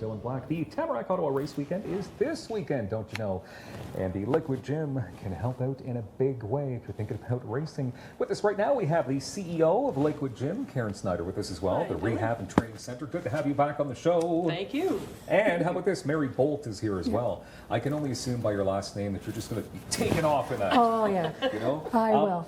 Dylan Black. The Tamarack Ottawa Race Weekend is this weekend, don't you know? And the Liquid Gym can help out in a big way if you're thinking about racing. With us right now, we have the CEO of Liquid Gym, Karen Snyder, with us as well, the Rehab and Training Centre. Good to have you back on the show. Thank you. And how about this? Mary Bolt is here as well. I can only assume by your last name that you're just going to be taken off in that. Oh, yeah. You know? I will.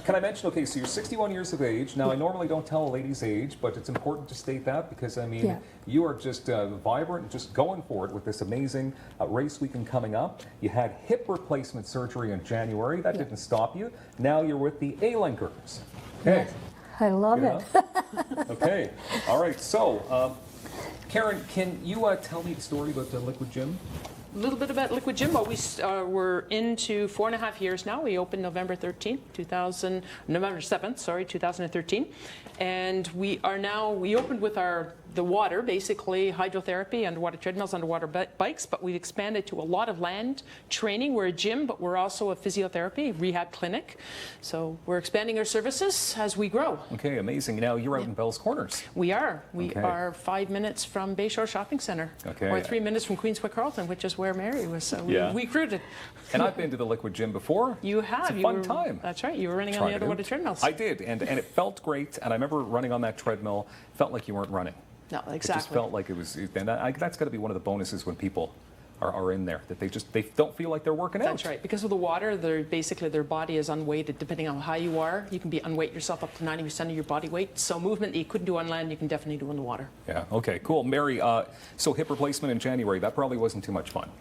Can I mention, okay, so you're 61 years of age. Now, I normally don't tell a lady's age, but it's important to state that because, I mean, you are just vibrant and just going for it with this amazing race weekend coming up. You had hip replacement surgery in January. That didn't stop you. Now you're with the Alinkers. Okay. Yes. I love it. Okay. All right. So, Karen, can you tell me the story about the Liquid Gym? A little bit about Liquid Gym. Well, we're into 4.5 years now. We opened November 7th, 2013. And we opened with the water, basically hydrotherapy, underwater treadmills, underwater bikes, but we've expanded to a lot of land training. We're a gym, but we're also a physiotherapy rehab clinic. So we're expanding our services as we grow. Okay, amazing. Now you're out in Bell's Corners. We are. We are 5 minutes from Bayshore Shopping Centre. Okay. Or 3 minutes from Queensway Carlton, which is where Mary was. So we recruited. And I've been to the Liquid Gym before. You have. It's a fun time. That's right. You were running on the underwater treadmills. I did, and it felt great. And I remember running on that treadmill. Felt like you weren't running. No, exactly. It just felt like it was, and that's got to be one of the bonuses when people are in there, that they don't feel like they're working out. That's right. Because of the water, their body is unweighted. Depending on how high you are, you can unweight yourself up to 90% of your body weight. So movement that you couldn't do on land, you can definitely do in the water. Yeah. Okay. Cool. Mary, so hip replacement in January, that probably wasn't too much fun.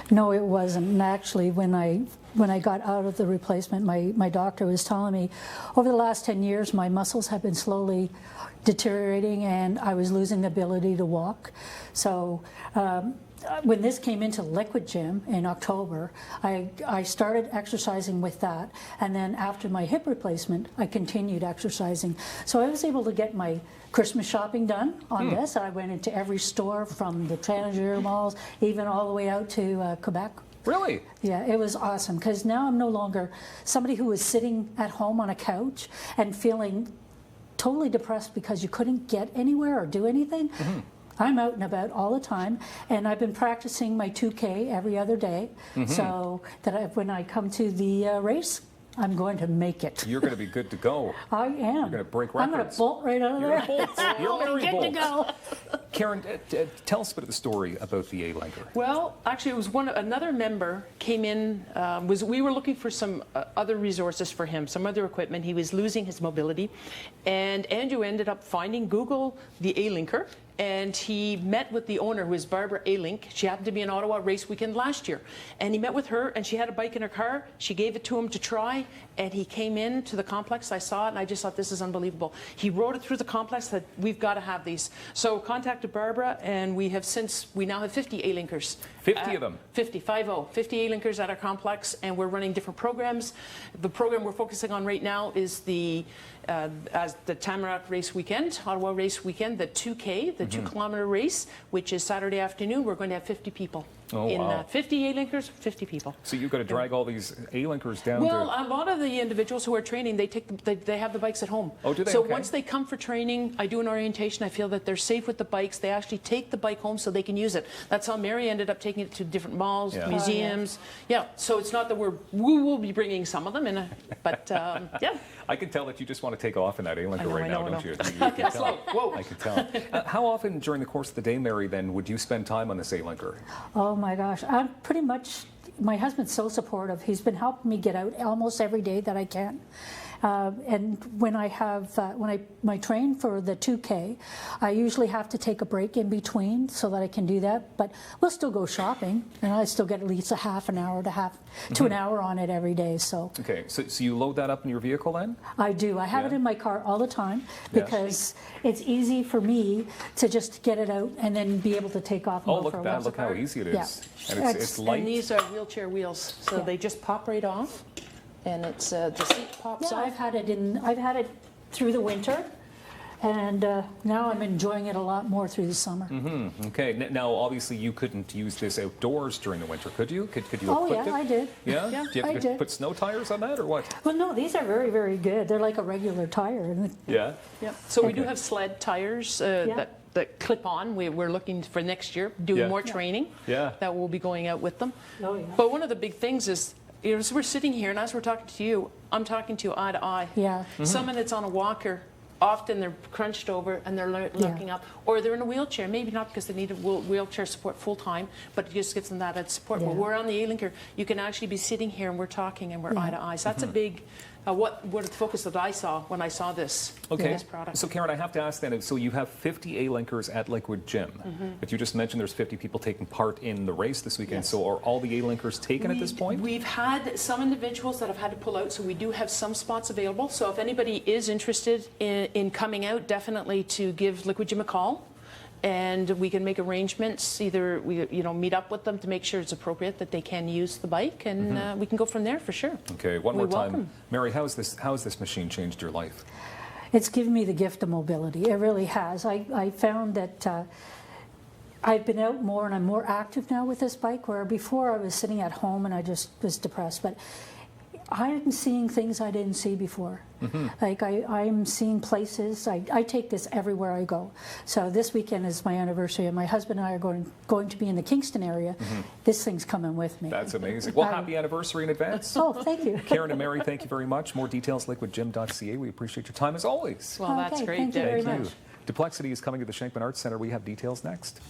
No, it wasn't. And actually, when I got out of the replacement, my doctor was telling me over the last 10 years, my muscles have been slowly deteriorating and I was losing the ability to walk. So when this came into Liquid Gym in October, I started exercising with that, and then after my hip replacement, I continued exercising. So I was able to get my Christmas shopping done on this. I went into every store from the Tranager malls, even all the way out to Quebec. Really? Yeah, it was awesome because now I'm no longer somebody who was sitting at home on a couch and feeling totally depressed because you couldn't get anywhere or do anything. I'm out and about all the time, and I've been practicing my 2K every other day, so that when I come to the race, I'm going to make it. You're going to be good to go. I am. You're going to break records. I'm going to bolt right out of there. You're Mary Get Bolt. to go. Karen, tell us a bit of the story about the Alinker. Well, actually, it was another member came in. We were looking for some other resources for him, some other equipment. He was losing his mobility, and Andrew ended up Google the Alinker. And he met with the owner, who is Barbara Alink. She happened to be in Ottawa race weekend last year. And he met with her, and she had a bike in her car. She gave it to him to try, and he came in to the complex. I saw it, and I just thought, this is unbelievable. He rode it through the complex, that we've got to have these. So contacted Barbara, and we now have 50 Alinkers. 50 of them? 50 Alinkers at our complex, and we're running different programs. The program we're focusing on right now is as the Tamarack race weekend, Ottawa race weekend, the 2K, the 2-kilometer race, which is Saturday afternoon. We're going to have 50 people. Oh, wow. 50 Alinkers, 50 people. So you've got to drag all these Alinkers down a lot of the individuals who are training, they have the bikes at home. Oh, do they? So okay. Once they come for training, I do an orientation. I feel that they're safe with the bikes. They actually take the bike home so they can use it. That's how Mary ended up taking it to different malls, museums. So it's not that we will be bringing some of them in, but yeah. I can tell that you just want to take off in that Alinker right now, don't you? I can tell. Whoa. I can tell. How often during the course of the day, Mary, then, would you spend time on this Alinker? Oh my gosh, I'm pretty much, my husband's so supportive. He's been helping me get out almost every day that I can. And when I train for the 2K, I usually have to take a break in between so that I can do that. But we'll still go shopping, and I still get at least a half an hour to an hour on it every day. So okay, so you load that up in your vehicle then? I do. I have it in my car all the time because it's easy for me to just get it out and then be able to take off. And look at that! Look how easy it is. Yeah. And it's light. And these are wheelchair wheels, so they just pop right off. And it's the seat pops off. I've had it through the winter, and now I'm enjoying it a lot more through the summer. Okay. Now, obviously, you couldn't use this outdoors during the winter, could you? Could you Oh equip yeah, it? I did. Yeah. Yeah, Do you have I to did. put snow tires on that, or what? Well, no, these are very, very good. They're like a regular tire. Yeah. Yeah. So we do have sled tires that clip-on. We're looking for next year, doing more training that will be going out with them. Oh, yeah. But one of the big things is, as we're sitting here and as we're talking to you, I'm talking to you eye to eye. Yeah. Someone that's on a walker, often they're crunched over and they're looking up, or they're in a wheelchair, maybe not because they need a wheelchair support full-time, but it just gives them that added support. Yeah. Well, we're on the Alinker, you can actually be sitting here and we're talking and we're eye to eye. So that's a big, what the focus that I saw when I saw this, this product. So Karen, I have to ask then, so you have 50 Alinkers at Liquid Gym, but you just mentioned there's 50 people taking part in the race this weekend. Yes. So are all the Alinkers taken at this point? We've had some individuals that have had to pull out, so we do have some spots available. So if anybody is interested in coming out, definitely to give Liquid Gym a call. And we can make arrangements, either we meet up with them to make sure it's appropriate that they can use the bike, and we can go from there for sure. Okay, one more time. Welcome. Mary, how has this machine changed your life? It's given me the gift of mobility. It really has. I found that I've been out more and I'm more active now with this bike, where before I was sitting at home and I just was depressed. But I'm seeing things I didn't see before. Like I'm seeing places. I take this everywhere I go. So this weekend is my anniversary, and my husband and I are going to be in the Kingston area. This thing's coming with me. That's amazing. Well, happy anniversary in advance. Oh, thank you. Karen and Mary, thank you very much. More details, liquidgym.ca. We appreciate your time as always. Well, that's Okay, great. thank you very much. Duplexity is coming to the Shankman Arts Centre. We have details next.